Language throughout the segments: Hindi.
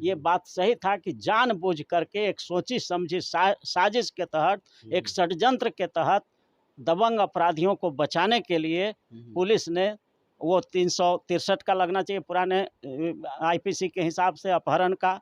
ये बात सही था कि जानबूझ करके एक सोची समझी साजिश के तहत, एक षड्यंत्र के तहत दबंग अपराधियों को बचाने के लिए पुलिस ने वो 363 का लगना चाहिए पुराने आईपीसी के हिसाब से, अपहरण का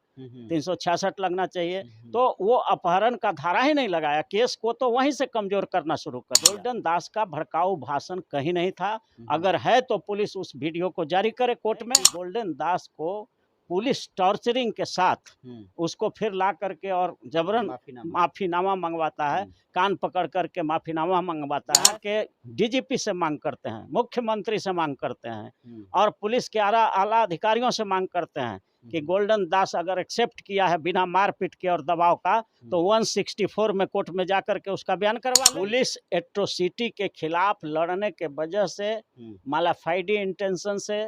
366 लगना चाहिए, तो वो अपहरण का धारा ही नहीं लगाया, केस को तो वहीं से कमजोर करना शुरू कर दिया। गोल्डन दास का भड़काऊ भाषण कहीं नहीं था, अगर है तो पुलिस उस वीडियो को जारी करे कोर्ट में। गोल्डन दास को पुलिस टॉर्चरिंग के साथ उसको फिर ला करके और जबरन माफीनामा मंगवाता है, कान पकड़ करके माफीनामा मंगवाता है कि डीजीपी से मांग करते हैं, मुख्यमंत्री से मांग करते हैं और पुलिस के आला अधिकारियों से मांग करते हैं कि गोल्डन दास अगर एक्सेप्ट किया है बिना मारपीट के और दबाव का, तो 164 में कोर्ट में जाकर के उसका बयान करवा ले। पुलिस एट्रोसिटी के खिलाफ लड़ने के वजह से, मालाफाइडी इंटेंशन से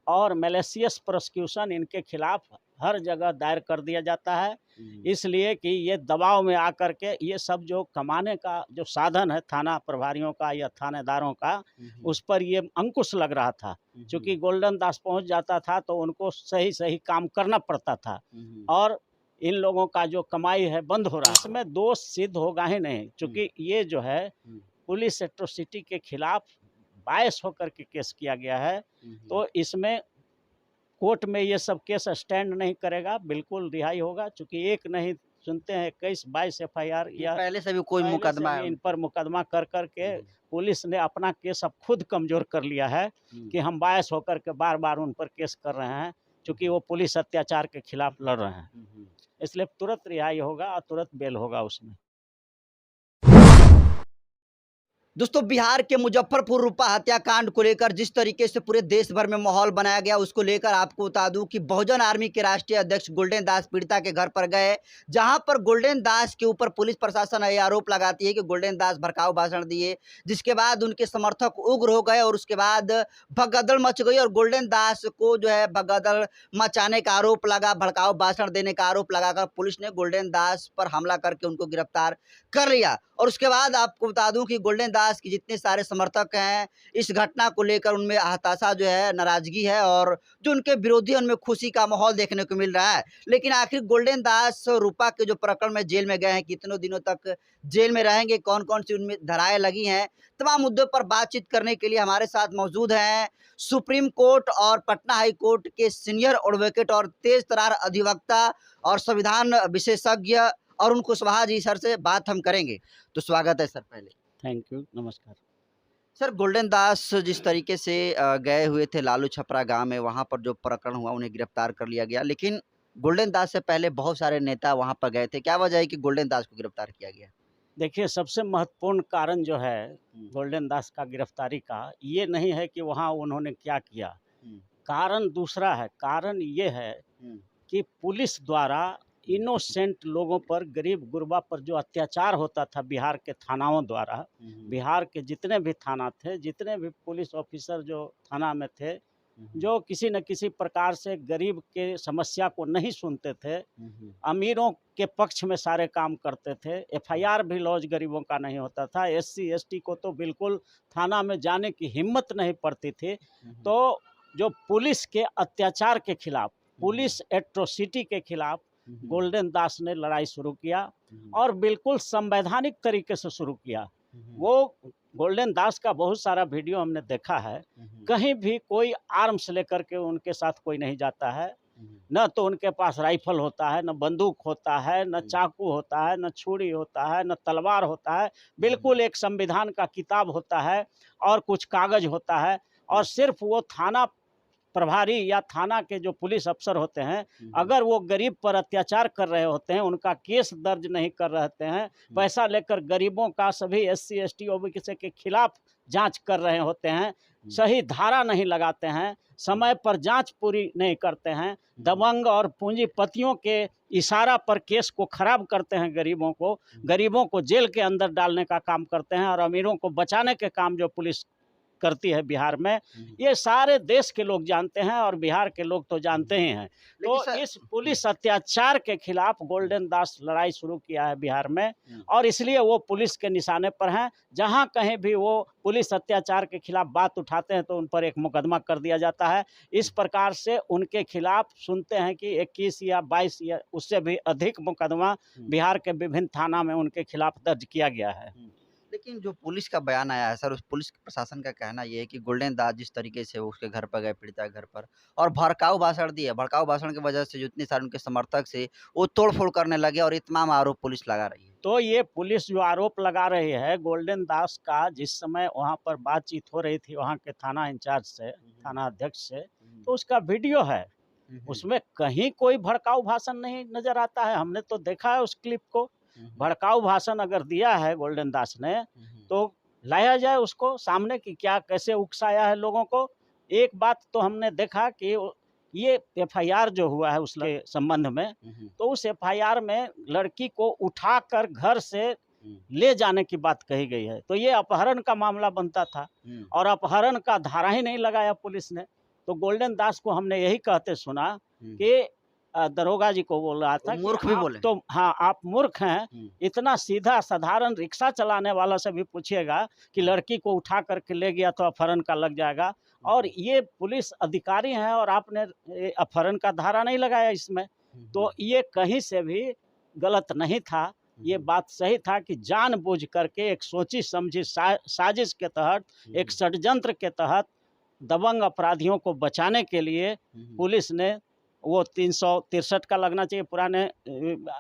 और मैलिशियस प्रोसिक्यूशन इनके खिलाफ हर जगह दायर कर दिया जाता है, इसलिए कि ये दबाव में आकर के ये सब जो कमाने का जो साधन है थाना प्रभारियों का या थानेदारों का, उस पर ये अंकुश लग रहा था। क्योंकि गोल्डन दास पहुंच जाता था तो उनको सही सही काम करना पड़ता था और इन लोगों का जो कमाई है बंद हो रहा है। इसमें दोष सिद्ध होगा ही नहीं, क्योंकि ये जो है पुलिस एट्रोसिटी के खिलाफ बायस होकर के केस किया गया है, तो इसमें कोर्ट में ये सब केस स्टैंड नहीं करेगा, बिल्कुल रिहाई होगा। चूंकि एक नहीं सुनते हैं 21-22 FIR या पहले से भी कोई मुकदमा है इन पर मुकदमा कर करके पुलिस ने अपना केस अब खुद कमजोर कर लिया है कि हम बायस होकर के बार बार उन पर केस कर रहे हैं, क्योंकि वो पुलिस अत्याचार के खिलाफ लड़ रहे हैं, इसलिए तुरंत रिहाई होगा और तुरंत बेल होगा उसमें। दोस्तों, बिहार के मुजफ्फरपुर रूपा हत्याकांड को लेकर जिस तरीके से पूरे देश भर में माहौल बनाया गया, उसको लेकर आपको बता दूं कि बहुजन आर्मी के राष्ट्रीय अध्यक्ष गोल्डन दास पीड़िता के घर पर गए, जहां पर गोल्डन दास के ऊपर पुलिस प्रशासन यह आरोप लगाती है कि गोल्डन दास भड़काऊ भाषण दिए, जिसके बाद उनके समर्थक उग्र हो गए और उसके बाद भगदड़ मच गई और गोल्डन दास को जो है भगदड़ मचाने का आरोप लगा, भड़काऊ भाषण देने का आरोप लगाकर पुलिस ने गोल्डन दास पर हमला करके उनको गिरफ्तार कर लिया। और उसके बाद आपको बता दूं कि गोल्डन दास के जितने सारे समर्थक हैं, इस घटना को लेकर उनमें हताशा जो है, नाराजगी है और जो उनके विरोधी उनमें खुशी का माहौल देखने को मिल रहा है। लेकिन आखिर गोल्डन दास रूपा के जो प्रकरण में जेल में गए हैं, कितनों दिनों तक जेल में रहेंगे, कौन कौन सी उनमें धाराएं लगी हैं, तमाम मुद्दों पर बातचीत करने के लिए हमारे साथ मौजूद हैं सुप्रीम कोर्ट और पटना हाई कोर्ट के सीनियर एडवोकेट और तेज तर्रार अधिवक्ता और संविधान विशेषज्ञ अरुण कुशवाहा जी सर से बात हम करेंगे। तो स्वागत है सर। पहले थैंक यू, नमस्कार सर। गोल्डन दास जिस तरीके से गए हुए थे लालू छपरा गांव में, वहां पर जो प्रकरण हुआ उन्हें गिरफ्तार कर लिया गया, लेकिन गोल्डन दास से पहले बहुत सारे नेता वहां पर गए थे। क्या वजह है कि गोल्डन दास को गिरफ्तार किया गया? देखिए, सबसे महत्वपूर्ण कारण जो है गोल्डन दास का गिरफ्तारी का, ये नहीं है कि वहाँ उन्होंने क्या किया, कारण दूसरा है। कारण ये है कि पुलिस द्वारा इनोसेंट लोगों पर, गरीब गुरबा पर जो अत्याचार होता था बिहार के थानाओं द्वारा, बिहार के जितने भी थाना थे, जितने भी पुलिस ऑफिसर जो थाना में थे, जो किसी न किसी प्रकार से गरीब के समस्या को नहीं सुनते थे, अमीरों के पक्ष में सारे काम करते थे, FIR भी लॉज गरीबों का नहीं होता था, SC ST को तो बिल्कुल थाना में जाने की हिम्मत नहीं पड़ती थी। तो जो पुलिस के अत्याचार के खिलाफ, पुलिस एट्रोसिटी के खिलाफ गोल्डन दास ने लड़ाई शुरू किया और बिल्कुल संवैधानिक तरीके से शुरू किया। वो गोल्डन दास का बहुत सारा वीडियो हमने देखा है, कहीं भी कोई आर्म्स लेकर के उनके साथ कोई नहीं जाता है, न तो उनके पास राइफल होता है, न बंदूक होता है, न चाकू होता है, न छुरी होता है, न तलवार होता है, बिल्कुल एक संविधान का किताब होता है और कुछ कागज होता है। और सिर्फ वो थाना प्रभारी या थाना के जो पुलिस अफसर होते हैं, अगर वो गरीब पर अत्याचार कर रहे होते हैं, उनका केस दर्ज नहीं कर रहते हैं, पैसा लेकर गरीबों का, सभी SC ST OBC के खिलाफ जांच कर रहे होते हैं, सही धारा नहीं लगाते हैं, समय पर जांच पूरी नहीं करते हैं, दबंग और पूंजीपतियों के इशारा पर केस को खराब करते हैं, गरीबों को जेल के अंदर डालने का काम करते हैं और अमीरों को बचाने के काम जो पुलिस करती है बिहार में, ये सारे देश के लोग जानते हैं और बिहार के लोग तो जानते ही हैं। तो इस पुलिस अत्याचार के खिलाफ गोल्डन दास लड़ाई शुरू किया है बिहार में, और इसलिए वो पुलिस के निशाने पर हैं। जहां कहीं भी वो पुलिस अत्याचार के खिलाफ बात उठाते हैं तो उन पर एक मुकदमा कर दिया जाता है। इस प्रकार से उनके खिलाफ सुनते हैं कि 21 या 22 या उससे भी अधिक मुकदमा बिहार के विभिन्न थाना में उनके खिलाफ दर्ज किया गया है। लेकिन जो पुलिस का बयान आया है सर, उस पुलिस प्रशासन का कहना ये है कि गोल्डन दास जिस तरीके से वो उसके घर पर गए, पीड़िता के घर पर, और भड़काऊ भाषण दिए, भड़काऊ भाषण की वजह से जो इतने सारे उनके समर्थक से वो तोड़-फोड़ करने लगे, और ये तमाम आरोप पुलिस लगा रही है। तो ये पुलिस जो आरोप लगा रही है गोल्डन दास का, जिस समय वहाँ पर बातचीत हो रही थी वहाँ के थाना इंचार्ज से, थाना अध्यक्ष से, तो उसका वीडियो है, उसमें कहीं कोई भड़काऊ भाषण नहीं नजर आता है। हमने तो देखा है उस क्लिप को। भड़काऊ भाषण अगर दिया है गोल्डन दास ने तो लाया जाए उसको सामने कि क्या कैसे उकसाया है लोगों को। एक बात तो हमने देखा कि ये एफआईआर जो हुआ है उसके संबंध में, तो उस एफआईआर में लड़की को उठाकर घर से ले जाने की बात कही गई है। तो ये अपहरण का मामला बनता था और अपहरण का धारा ही नहीं लगाया पुलिस ने। तो गोल्डन दास को हमने यही कहते सुना कि दरोगा जी को बोल रहा था मूर्ख कि भी आप बोले। तो हाँ आप मूर्ख हैं। इतना सीधा साधारण रिक्शा चलाने वाला से भी पूछिएगा कि लड़की को उठा करके ले गया तो अपहरण का लग जाएगा, और ये पुलिस अधिकारी हैं और आपने अपहरण का धारा नहीं लगाया इसमें। तो ये कहीं से भी गलत नहीं था। ये बात सही था कि जानबूझ करके एक सोची समझी साजिश के तहत, एक षड्यंत्र के तहत दबंग अपराधियों को बचाने के लिए पुलिस ने वो 363 का लगना चाहिए पुराने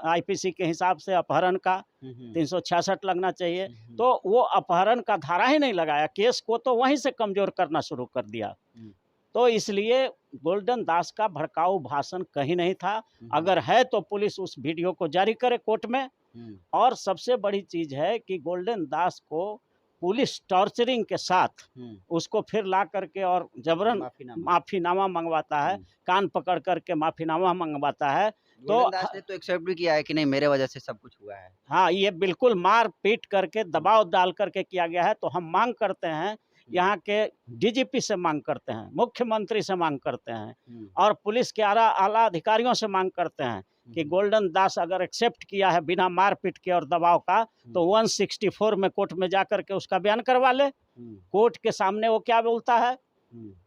आईपीसी के हिसाब से, अपहरण का 366 लगना चाहिए। तो वो अपहरण का धारा ही नहीं लगाया, केस को तो वहीं से कमजोर करना शुरू कर दिया। तो इसलिए गोल्डन दास का भड़काऊ भाषण कहीं नहीं था। अगर है तो पुलिस उस वीडियो को जारी करे कोर्ट में। और सबसे बड़ी चीज है कि गोल्डन दास को पुलिस टॉर्चरिंग के साथ उसको फिर ला करके और जबरन माफीनामा मंगवाता है, कान पकड़ करके माफीनामा मंगवाता है। तो गोल्डन दास ने तो एक्सेप्ट भी किया है कि नहीं मेरे वजह से सब कुछ हुआ है। हाँ, ये बिल्कुल मार पीट करके दबाव डाल करके किया गया है। तो हम मांग करते हैं, यहाँ के डीजीपी से मांग करते हैं, मुख्यमंत्री से मांग करते हैं और पुलिस के आला अधिकारियों से मांग करते हैं कि गोल्डन दास अगर एक्सेप्ट किया है बिना मारपीट के और दबाव का, तो 164 में कोर्ट में जाकर के उसका बयान करवा ले। कोर्ट के सामने वो क्या बोलता है,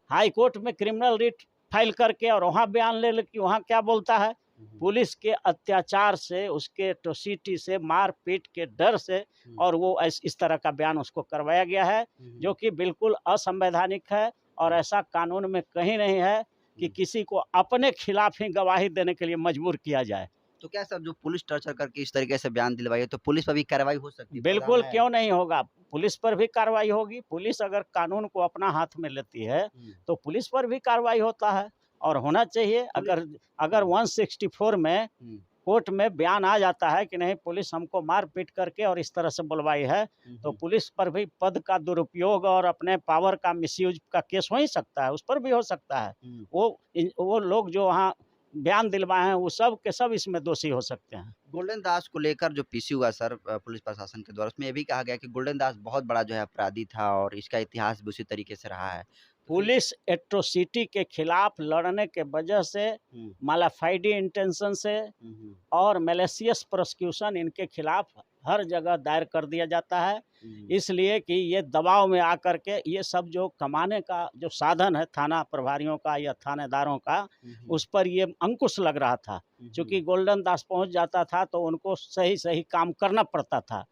हाई कोर्ट में क्रिमिनल रिट फाइल करके और वहाँ बयान ले कि वहाँ क्या बोलता है। पुलिस के अत्याचार से, उसके एट्रोसिटी से, मारपीट के डर से, और वो इस तरह का बयान उसको करवाया गया है, जो कि बिल्कुल असंवैधानिक है। और ऐसा कानून में कहीं नहीं है कि किसी को अपने खिलाफ ही गवाही देने के लिए मजबूर किया जाए। तो क्या सर, जो पुलिस टॉर्चर करके इस तरीके से बयान दिलवाई है, तो पुलिस पर भी कार्रवाई हो सकती है? बिल्कुल, क्यों नहीं होगा, पुलिस पर भी कार्रवाई होगी। पुलिस अगर कानून को अपना हाथ में लेती है तो पुलिस पर भी कार्रवाई होता है और होना चाहिए। अगर 164 में कोर्ट में बयान आ जाता है कि नहीं पुलिस हमको मार पीट करके और इस तरह से बुलवाई है, तो पुलिस पर भी पद का दुरुपयोग और अपने पावर का मिसयूज का केस हो ही सकता है, उस पर भी हो सकता है। वो लोग जो वहाँ बयान दिलवाए हैं वो सब के सब इसमें दोषी हो सकते हैं। गोल्डन दास को लेकर जो पीसी हुआ सर पुलिस प्रशासन के द्वारा, उसमें ये भी कहा गया कि गोल्डन दास बहुत बड़ा जो है अपराधी था और इसका इतिहास भी उसी तरीके से रहा है। पुलिस एट्रोसिटी के खिलाफ लड़ने के वजह से, मालाफाइडी इंटेंशन से और मैलिशियस प्रोसिक्यूशन इनके खिलाफ हर जगह दायर कर दिया जाता है। इसलिए कि ये दबाव में आकर के ये सब जो कमाने का जो साधन है थाना प्रभारियों का या थानेदारों का, उस पर ये अंकुश लग रहा था। क्योंकि गोल्डन दास पहुंच जाता था तो उनको सही सही काम करना पड़ता था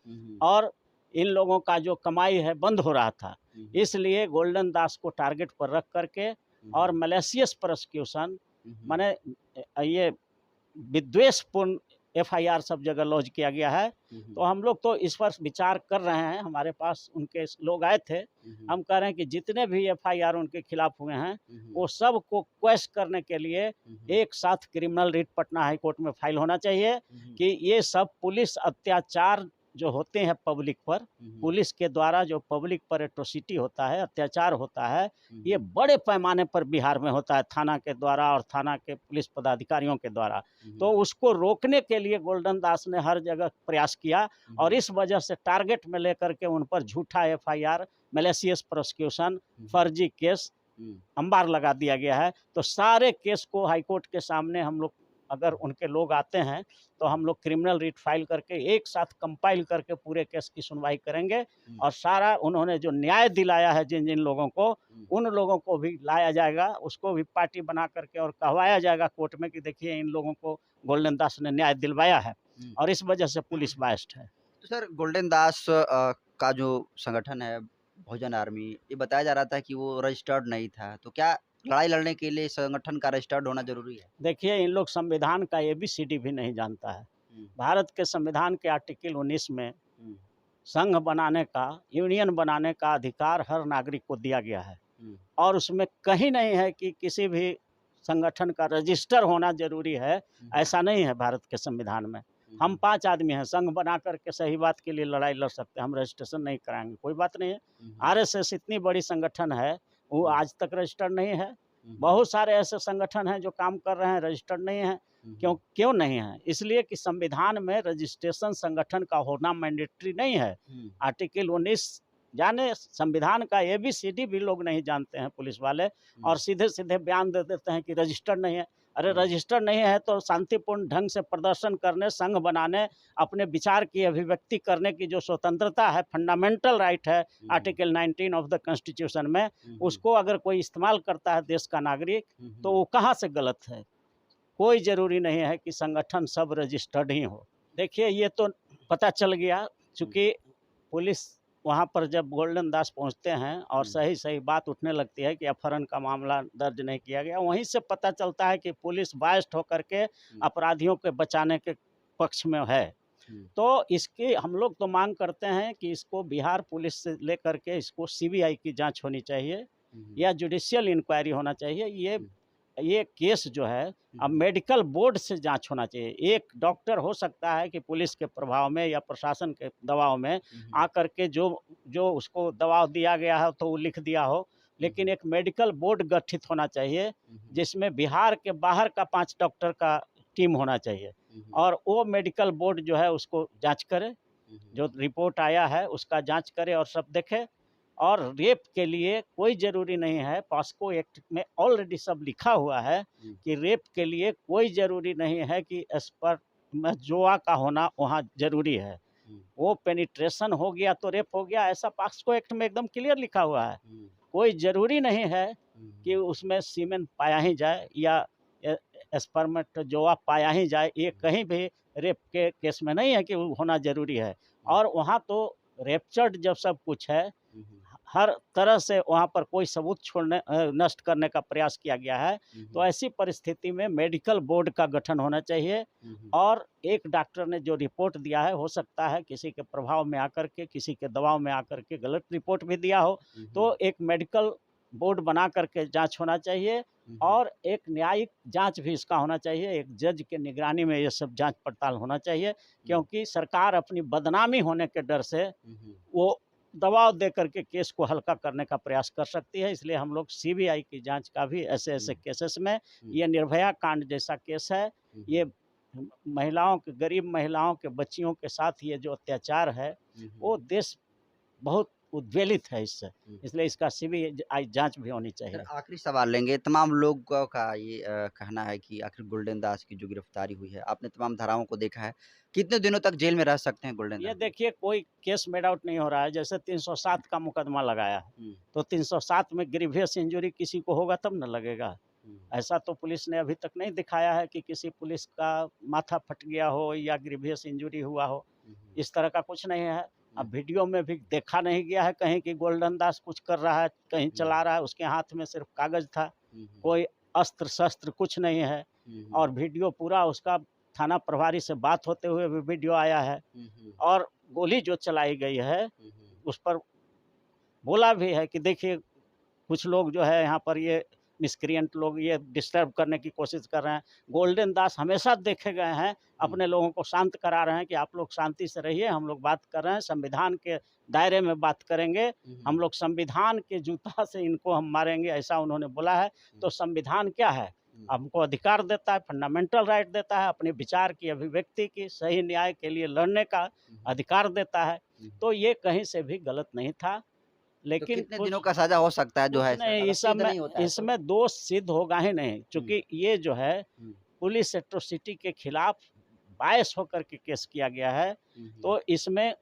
और इन लोगों का जो कमाई है बंद हो रहा था। इसलिए गोल्डन दास को टारगेट पर रख करके और मैलिशियस प्रोसिक्यूशन माने ये विद्वेषपूर्ण एफआईआर सब जगह लॉन्च किया गया है। तो हम लोग तो इस पर विचार कर रहे हैं, हमारे पास उनके लोग आए थे, हम कह रहे हैं कि जितने भी एफआईआर उनके खिलाफ हुए हैं वो सब को क्वेश करने के लिए एक साथ criminal writ Patna high court में फाइल होना चाहिए कि ये सब पुलिस अत्याचार जो होते हैं पब्लिक पर, पुलिस के द्वारा जो पब्लिक पर एट्रोसिटी होता है, अत्याचार होता है, ये बड़े पैमाने पर बिहार में होता है, थाना के द्वारा और थाना के पुलिस पदाधिकारियों के द्वारा। तो उसको रोकने के लिए गोल्डन दास ने हर जगह प्रयास किया और इस वजह से टारगेट में लेकर के उन पर झूठा एफआईआर, मैलिशियस प्रोसिक्यूशन, फर्जी केस अंबार लगा दिया गया है। तो सारे केस को हाईकोर्ट के सामने हम लोग, अगर उनके लोग आते हैं तो हम लोग क्रिमिनल रिट फाइल करके एक साथ कंपाइल करके पूरे केस की सुनवाई करेंगे और सारा उन्होंने जो न्याय दिलाया है जिन जिन लोगों को, उन लोगों को भी लाया जाएगा, उसको भी पार्टी बना करके और कहवाया जाएगा कोर्ट में कि देखिए इन लोगों को गोल्डन दास ने न्याय दिलवाया है और इस वजह से पुलिस बायस्ड है। तो सर गोल्डन दास का जो संगठन है बहुजन आर्मी, ये बताया जा रहा था कि वो रजिस्टर्ड नहीं था, तो क्या लड़ाई लड़ने के लिए संगठन का रजिस्टर्ड होना जरूरी है? देखिए इन लोग संविधान का ABCD भी नहीं जानता है। भारत के संविधान के आर्टिकल 19 में संघ बनाने का, यूनियन बनाने का अधिकार हर नागरिक को दिया गया है और उसमें कहीं नहीं है कि किसी भी संगठन का रजिस्टर होना जरूरी है, ऐसा नहीं है भारत के संविधान में। हम 5 आदमी हैं, संघ बना करके सही बात के लिए लड़ाई लड़ सकते हैं, हम रजिस्ट्रेशन नहीं कराएंगे, कोई बात नहीं है। RSS इतनी बड़ी संगठन है, वो आज तक रजिस्टर्ड नहीं है। बहुत सारे ऐसे संगठन हैं जो काम कर रहे हैं, रजिस्टर्ड नहीं है। क्यों नहीं है? इसलिए कि संविधान में रजिस्ट्रेशन संगठन का होना मैंडेटरी नहीं है। आर्टिकल 19 जाने, संविधान का ABCD भी लोग नहीं जानते हैं पुलिस वाले और सीधे सीधे बयान दे देते हैं कि रजिस्टर्ड नहीं है। अरे रजिस्टर नहीं है तो शांतिपूर्ण ढंग से प्रदर्शन करने, संघ बनाने, अपने विचार की अभिव्यक्ति करने की जो स्वतंत्रता है, फंडामेंटल राइट है आर्टिकल 19 ऑफ द कॉन्स्टिट्यूशन में, उसको अगर कोई इस्तेमाल करता है देश का नागरिक तो वो कहाँ से गलत है? कोई ज़रूरी नहीं है कि संगठन सब रजिस्टर्ड ही हो। देखिए ये तो पता चल गया, चूँकि पुलिस वहाँ पर जब गोल्डन दास पहुँचते हैं और सही सही बात उठने लगती है कि अपहरण का मामला दर्ज नहीं किया गया, वहीं से पता चलता है कि पुलिस बायस्ड होकर के अपराधियों के बचाने के पक्ष में है। तो इसकी हम लोग तो मांग करते हैं कि इसको बिहार पुलिस से लेकर के इसको CBI की जांच होनी चाहिए या जुडिशियल इंक्वायरी होना चाहिए। ये केस जो है अब मेडिकल बोर्ड से जांच होना चाहिए। एक डॉक्टर हो सकता है कि पुलिस के प्रभाव में या प्रशासन के दबाव में आकर के जो उसको दबाव दिया गया है तो वो लिख दिया हो, लेकिन एक मेडिकल बोर्ड गठित होना चाहिए जिसमें बिहार के बाहर का 5 डॉक्टर का टीम होना चाहिए और वो मेडिकल बोर्ड जो है उसको जांच करे, जो रिपोर्ट आया है उसका जांच करे और सब देखे। और रेप के लिए कोई ज़रूरी नहीं है, पॉस्को एक्ट में ऑलरेडी सब लिखा हुआ है कि रेप के लिए कोई ज़रूरी नहीं है कि स्पर्मेटोजोआ का होना वहाँ ज़रूरी है। वो पेनिट्रेशन हो गया तो रेप हो गया, ऐसा पॉस्को एक्ट में एकदम क्लियर लिखा हुआ है। कोई ज़रूरी नहीं है कि उसमें सीमेन पाया ही जाए या स्पर्मेटोजोआ पाया ही जाए, ये कहीं भी रेप के केस में नहीं है कि वो होना ज़रूरी है। और वहाँ तो रेप्चर्ड जब सब कुछ है, हर तरह से वहाँ पर कोई सबूत नष्ट करने का प्रयास किया गया है, तो ऐसी परिस्थिति में मेडिकल बोर्ड का गठन होना चाहिए और एक डॉक्टर ने जो रिपोर्ट दिया है, हो सकता है किसी के प्रभाव में आकर के, किसी के दबाव में आकर के गलत रिपोर्ट भी दिया हो, तो एक मेडिकल बोर्ड बना करके जांच होना चाहिए और एक न्यायिक जांच भी इसका होना चाहिए। एक जज के निगरानी में ये सब जांच पड़ताल होना चाहिए, क्योंकि सरकार अपनी बदनामी होने के डर से वो दबाव दे करके केस को हल्का करने का प्रयास कर सकती है। इसलिए हम लोग CBI की जांच का भी ऐसे केसेस में, ये निर्भया कांड जैसा केस है, ये महिलाओं के, गरीब महिलाओं के, बच्चियों के साथ ये जो अत्याचार है वो देश बहुत उद्वेलित है इससे, इसलिए इसका CBI जांच भी होनी चाहिए। आखिरी सवाल लेंगे, तमाम लोगों का ये कहना है कि आखिर गोल्डन दास की जो गिरफ्तारी हुई है, आपने तमाम धाराओं को देखा है, कितने दिनों तक जेल में रह सकते हैं गोल्डन ये दास? देखिए कोई केस मेड आउट नहीं हो रहा है। जैसे 307 का मुकदमा लगाया है, तो 307 में ग्रीवियस इंजरी किसी को होगा तब न लगेगा। ऐसा तो पुलिस ने अभी तक नहीं दिखाया है कि किसी पुलिस का माथा फट गया हो या ग्रीवियस इंजरी हुआ हो, इस तरह का कुछ नहीं है। अब वीडियो में भी देखा नहीं गया है कहीं कि गोल्डन दास कुछ कर रहा है, कहीं चला रहा है, उसके हाथ में सिर्फ कागज था, कोई अस्त्र शस्त्र कुछ नहीं है और वीडियो पूरा उसका थाना प्रभारी से बात होते हुए भी वीडियो आया है और गोली जो चलाई गई है उस पर बोला भी है कि देखिए कुछ लोग जो है यहाँ पर ये मिसक्रिएंट लोग ये डिस्टर्ब करने की कोशिश कर रहे हैं। गोल्डन दास हमेशा देखे गए हैं, अपने लोगों को शांत करा रहे हैं कि आप लोग शांति से रहिए, हम लोग बात कर रहे हैं, संविधान के दायरे में बात करेंगे, हम लोग संविधान के जूता से इनको हम मारेंगे, ऐसा उन्होंने बोला है। तो संविधान क्या है? हमको अधिकार देता है, फंडामेंटल राइट देता है, अपने विचार की अभिव्यक्ति की, सही न्याय के लिए लड़ने का अधिकार देता है। तो ये कहीं से भी गलत नहीं था, तो लेकिन कितने कुछ दिनों का सजा हो सकता है जो कुछ है सर? नहीं, अगर सिद्ध नहीं होता है तो? इसमें दोष सिद्ध होगा ही नहीं, चूँकि ये जो है हुँ, पुलिस एट्रोसिटी के खिलाफ बायस होकर के केस किया गया है, तो इसमें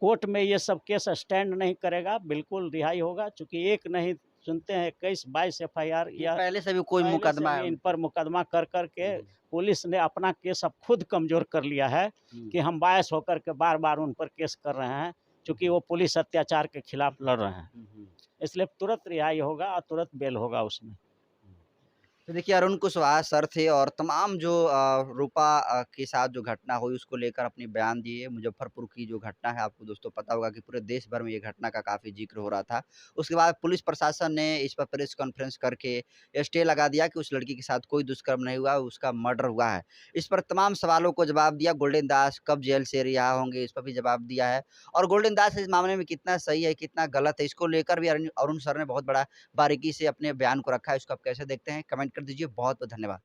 कोर्ट में ये सब केस स्टैंड नहीं करेगा, बिल्कुल रिहाई होगा। चूँकि एक नहीं सुनते हैं, 21-22 एफआईआर ये या पहले से भी कोई पहले से मुकदमा भी है इन उन पर मुकदमा कर के हुँ, पुलिस ने अपना केस अब खुद कमज़ोर कर लिया है हुँ, कि हम बायस होकर के बार-बार उन पर केस कर रहे हैं, चूँकि वो पुलिस अत्याचार के खिलाफ लड़ रहे हैं। हुँ। इसलिए तुरंत रिहाई होगा और तुरंत बेल होगा उसमें। तो देखिए अरुण कुशवाहा सर थे और तमाम जो रूपा के साथ जो घटना हुई उसको लेकर अपने बयान दिए। मुजफ्फरपुर की जो घटना है आपको दोस्तों पता होगा कि पूरे देश भर में ये घटना का काफ़ी ज़िक्र हो रहा था। उसके बाद पुलिस प्रशासन ने इस पर प्रेस कॉन्फ्रेंस करके स्टे लगा दिया कि उस लड़की के साथ कोई दुष्कर्म नहीं हुआ, उसका मर्डर हुआ है। इस पर तमाम सवालों को जवाब दिया। गोल्डन दास कब जेल से रिहा होंगे इस पर भी जवाब दिया है और गोल्डन दास इस मामले में कितना सही है, कितना गलत है इसको लेकर भी अरुण अरुण सर ने बहुत बड़ा बारीकी से अपने बयान को रखा है। इसको आप कैसे देखते हैं? कमेंट कर दीजिए। बहुत-बहुत धन्यवाद।